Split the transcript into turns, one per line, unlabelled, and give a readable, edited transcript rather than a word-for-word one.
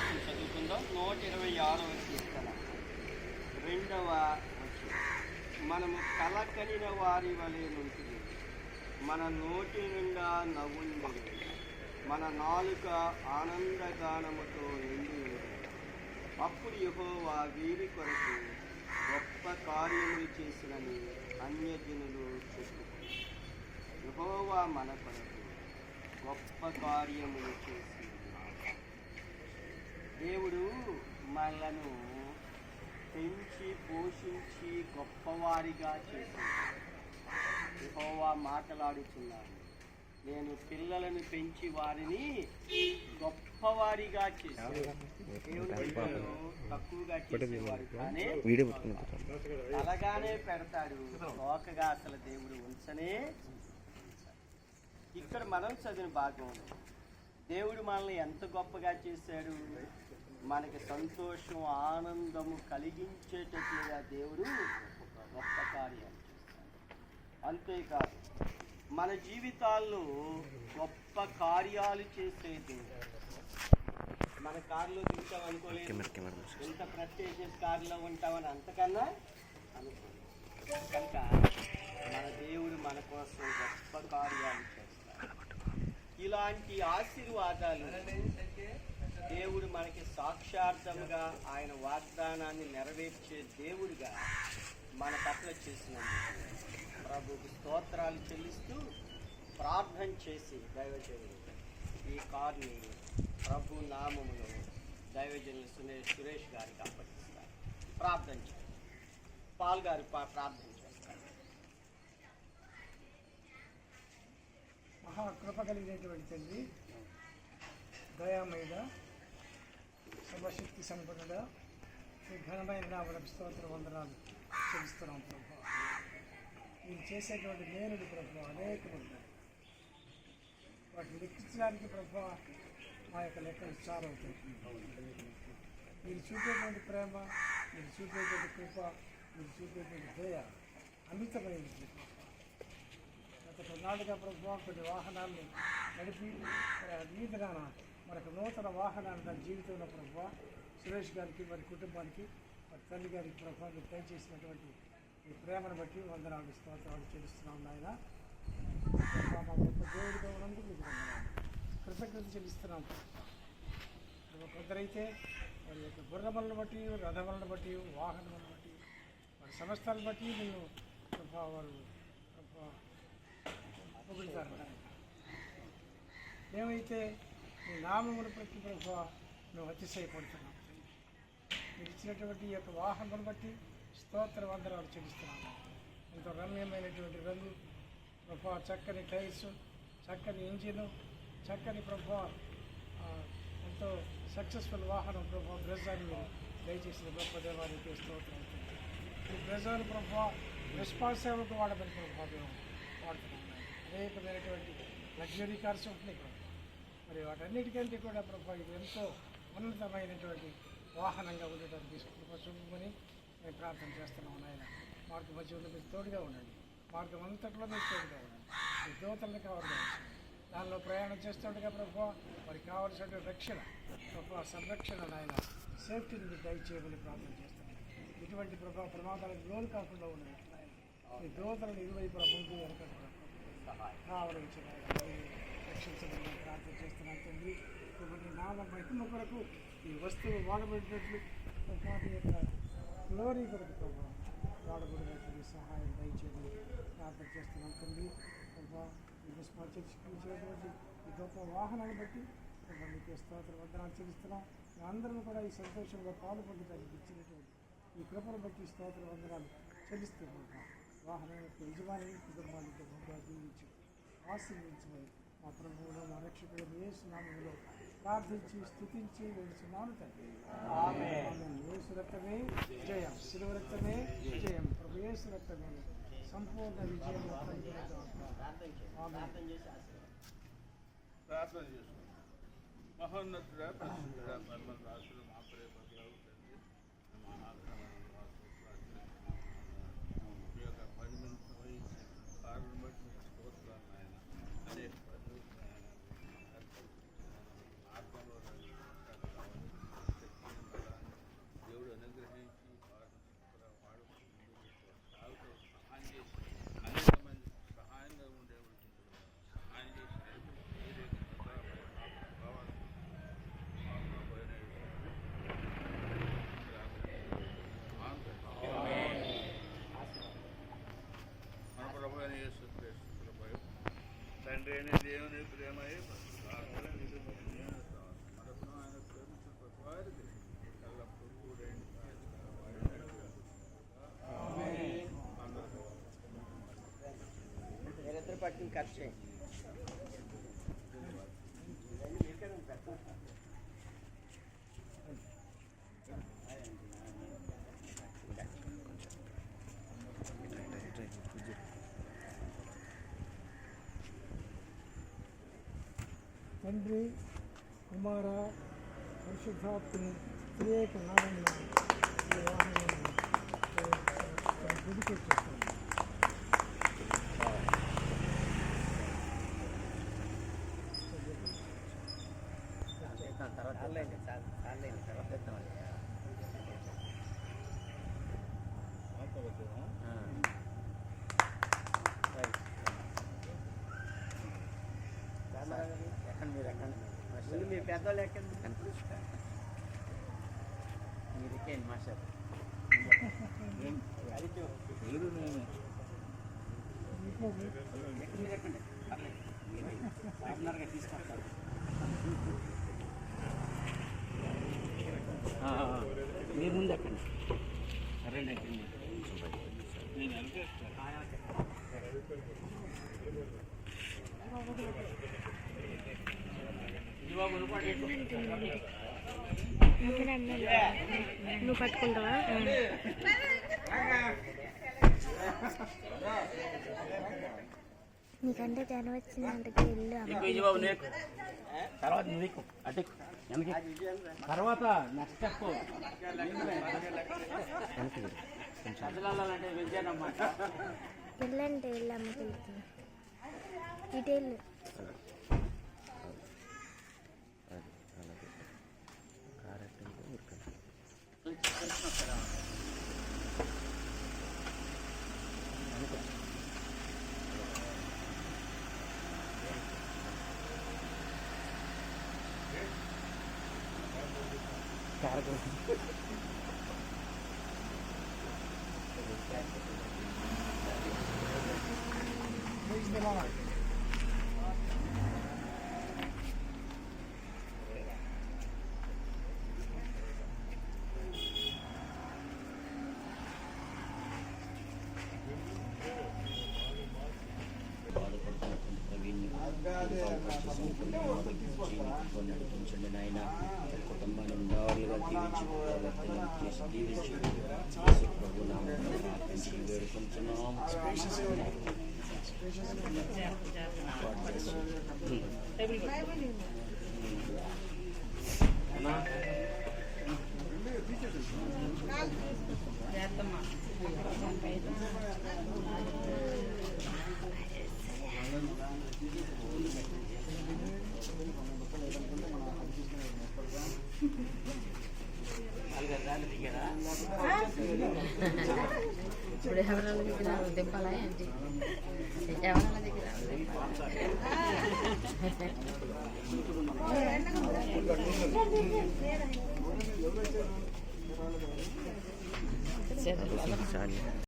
వాక్యం చదువుకుందాం. 126వ కీర్తన 2వ వచనం. మనము కలకలిన వారి వలె నుండి మన నోటి నిండా నవ్వుండదు, మన నాలుక ఆనందగానముతో నిండి ఉండదు. అప్పుడు యెహోవా వీరి కొరకు గొప్ప కార్యములు చేసినని అన్యజనులు చెప్పుకుంటారు. యెహోవా మన కొరకు గొప్ప కార్యములు చేసి, దేవుడు మనలను పెంచి పోషించి గొప్పవారిగా చేశాడు. యెహోవా మాట్లాడుతున్నాడు, నేను పిల్లలను పెంచి వారిని గొప్పవారిగా చేశాను. దేవుని పిల్లలు తక్కువగా చేసేవారు కానీ అలాగానే పెడతాడు, లోకగా అసలు దేవుడు ఉంచనే. ఇక్కడ మనం చదివిన భాగం దేవుడు మనల్ని ఎంత గొప్పగా చేశాడు, మనకి సంతోషం ఆనందము కలిగించేటట్లుగా దేవుడు గొప్ప కార్యాలు చేస్తాడు. అంతేకాదు మన జీవితాల్లో గొప్ప కార్యాలు చేసే దేవుడు. మన కారులో దిగుతాం అనుకోలేదు, ఎంత ప్రెస్టీజియస్ కారులో ఉంటామని అంతకన్నా అనుకోలేదు. కనుక మన దేవుడు మన కోసం గొప్ప కార్యాలు చేస్తాడు. ఇలాంటి ఆశీర్వాదాలు దేవుడు మనకి సాక్షార్థముగా ఆయన వాగ్దానాన్ని నెరవేర్చే దేవుడిగా మన పట్ల చేసినందుకు ప్రభువుకు స్తోత్రాలు చెల్లిస్తూ ప్రార్థన చేసి దైవజనులు ఈ కార్ని ప్రభు నామములో దైవజనులు సురేష్ గారికి అప్పగిస్తారు. ప్రార్థన చేస్తారు. పాల్ గారు ప్రార్థన చేస్తారు.
మహాకృప కలిగినటువంటి తండ్రి, దయామయుడ, సర్వశక్తి సంపన్నుడ, ఈ ఘనమైన నామమునకు స్తోత్ర వందనాలు చెల్లిస్తున్నాం ప్రభు. మీరు చేసేటువంటి మేలుడు ప్రభు అనేకలు ఉన్నాయి, వాటిని లెక్కించడానికి ప్రభు మా యొక్క లెక్కలు చాలా అవుతాయి. మీరు చూపేటువంటి ప్రేమ, మీరు చూపేటువంటి కృప, మీరు చూపేటువంటి దయ అమితమైనది. గత కొన్నాళ్ళుగా ప్రభు కొన్ని వాహనాలను నడిపి వీధిన మనకు నూతన వాహనాన్ని నా జీవితంలో ప్రభు సురేష్ గారికి, వారి కుటుంబానికి, వారి తల్లి గారికి ప్రభు మీరు దయచేసినటువంటి ఈ ప్రేమను బట్టి వందనాలు స్తోత్రాలు చెల్లిస్తున్నాం నాయన. మా గొప్ప దేవుడిగా ఉన్నందుకు మీకు వందనాలు, కృతజ్ఞత చెల్లిస్తున్నాం. కొందరైతే వారి యొక్క గుర్రములను బట్టి, రథములను బట్టి, వాహనములను బట్టి, వారి సమస్తాలను బట్టి నేను వారు పొగుడుతారు. మేమైతే మీ నామమును ప్రతి ప్రభు మేము అతిశయపడుతున్నాం. మీరు ఇచ్చినటువంటి ఈ యొక్క వాహనమును బట్టి స్తోత్ర వందనాలు చెల్లిస్తున్నాము. ఎంతో రమ్యమైనటువంటి రంగు ప్రభు, చక్కని టైర్స్, చక్కని ఇంజిను, చక్కని ప్రభు, ఎంతో సక్సెస్ఫుల్ వాహనం ప్రభు బ్రెజాని మీరు దయచేసిన గొప్ప దేవానికి స్తోత్రం. ఈ బ్రెజాను ప్రభు రెస్పాన్సిబుల్గా వాడమని ప్రభు మేము వాడుతున్నాం. అనేకమైనటువంటి లగ్జరీ కార్స్ ఉంటున్నాయి ప్రభు, మరి వాటన్నిటికంటే కూడా ప్రభు ఇది ఎంతో ఉన్నతమైనటువంటి వాహనంగా ఉండటానికి కృప చూపమని మేము ప్రార్థన చేస్తున్నాం నాయన. మార్గ మధ్యలో మీరు తోడుగా ఉండండి, మార్గం అంతట్లో మీరు తోడుగా ఉండండి, మీ దోతలను కావాలి. దానిలో ప్రయాణం చేస్తుండగా ప్రభు వారికి కావలసిన రక్షణ ప్రభు, సంరక్షణ నాయన, సేఫ్టీని మీరు దయచేయమని ప్రార్థన చేస్తున్నాం. ఇటువంటి ప్రభు ప్రమాదాలకు లోను కాకుండా ఉన్నట్టు నాయన మీ దోతలను ఇరువైపుల ముందు వెనక కావలించిన రక్షించమని ప్రార్థన చేస్తున్నాం తండ్రి. కాబట్టి నామ మహిమ కొరకు ఈ వస్తువు వాడబడినట్లు ప్రభావి యొక్క గ్లోరీ కొరకు ప్రభావ వాడబడినటువంటి సహాయం దయచేయమని ప్రార్థన చేస్తున్నాం తండ్రి. ప్రభావ మీకు స్పర్శించినటువంటి ఈ గొప్ప వాహనాన్ని బట్టి ప్రభావ మీకు స్తోత్ర వందనాలు చెల్లిస్తున్నాం. అందరం కూడా ఈ సంతోషంలో పాల్గొనడానికి ఇచ్చినటువంటి ఈ కృపను బట్టి స్తోత్ర వందనాలు చెల్లిస్తున్నాం. వాహనం యొక్క యజమాని కుటుంబానికి ముందుగా దీవించి ఆశీర్వించమని మా ప్రభువులో మా రక్షకుడు యేసు నామములో ప్రార్థించి స్తుతించి వెళ్తున్నాను తండ్రి. ఆమేన్. యేసు రక్తమే జయం, శిలువ రక్తమే జయం, ప్రభు యేసు రక్తమే సంపూర్ణ విజయం.
ప్రార్థన చేసుకుంటాం. మహోన్నతుడా, పరిశుద్ధుడా, పరమరాజుడు, మా ప్రియ పరలోకపు తండ్రి, మీ యొక్క పరిమితమైన కారణం బట్టి మీకు స్తోత్రాలు నాయన. అనేక పనులు ఆత్మలో
ఖర్చు అయింది.
తండ్రి కుమార పరిశుద్ధాత్మని త్రియేక నామమున ఈ వాహనాన్ని గుడికి వచ్చేస్తాను.
ముందు మీ పెద్దవాళ్ళు ఎక్కండి. మీరు ఎక్కండి మాస్టర్. పార్ట్నర్గా తీసుకొస్తాను. మీరు ముందు ఎక్కండి. రెండు ఎక్కండి.
నేను వెనకేస్తాను.
నువ్వు పట్టుకుంటావా? నీకంటే జ్వరం వచ్చిందంటే ఇల్లు
తర్వాత నువ్వు అటు తర్వాత నెక్స్ట్ స్టెప్ విద్యానమాట.
పెళ్ళంటే ఇల్లు అమ్మకి వెళ్తుంది. ఇటు వెళ్ళు.
నడిపించండి నాయన. కుటుంబాన్ని నిండాలుగా దీవించి ప్రభు నామమున ప్రార్థించి వేడుకుంటున్నాం.
ఇప్పుడు ఎవరైనా దగ్గర దింపాలా ఏంటి? ఎవరైనా దగ్గర సరే